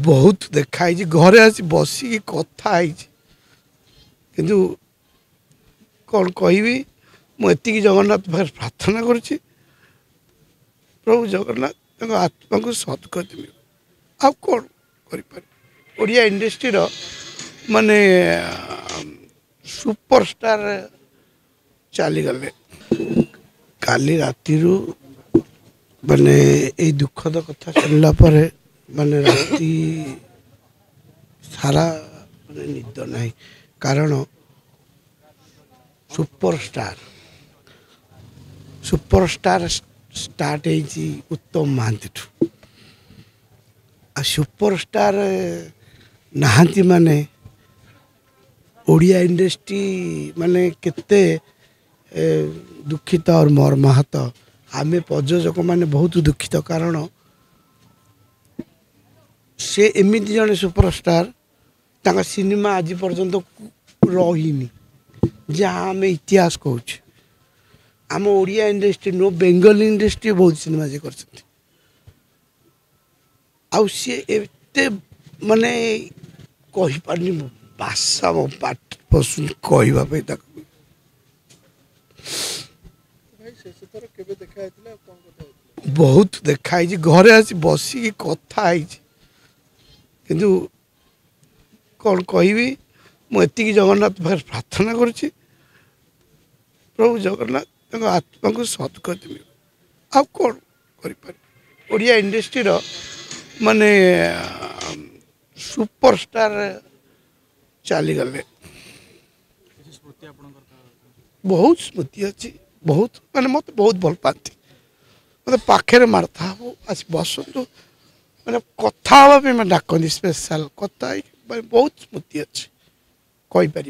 बहुत देखाई घरे आसी बसिक कथा किंतु कौन कहबी मुझे जगन्नाथ पाखे प्रार्थना करुच्ची प्रभु जगन्नाथ आत्मा को सदगति मिल आ कौन करिया इंडस्ट्री माने सुपरस्टार चलीगले काली राति माने ये दुखद कथा शुणला माने राति सारा माने निद नहीं कारण सुपरस्टार सुपरस्टार स्टार्ट है उत्तम महांती आ सुपरस्टार नहांती माने ओडिया इंडस्ट्री माने केते दुखित और मर्माहत आमे प्रयोजक माने बहुत दुखित कारण से एमती जने सुपरस्टार ताका सिनेमा आज पर्यंत रहीनी जहाँ आम इतिहास कहूँ आम ओडिया इंडस्ट्री नो बेंगल इंडस्ट्री बहुत सिनेमा जे कर माने कही पारनी भाषा मो पाठ पशु कहवाई बहुत देखाई घरे आसी बसिक कथा किंतु कौन कहबी मुझे जगन्नाथ पाखे प्रार्थना करुच्ची प्रभु जगन्नाथ आत्मा को सदगति मिल आ कौन करिया इंडस्ट्री माने सुपरस्टार चलीगले बहुत स्मृति अच्छी बहुत माने मत बहुत भल पाती मत पाखे मार्था हम आज बसतु मैंने कथा हाँ डाकती स्पेशल कथा बहुत स्मृति अच्छी कहीपर।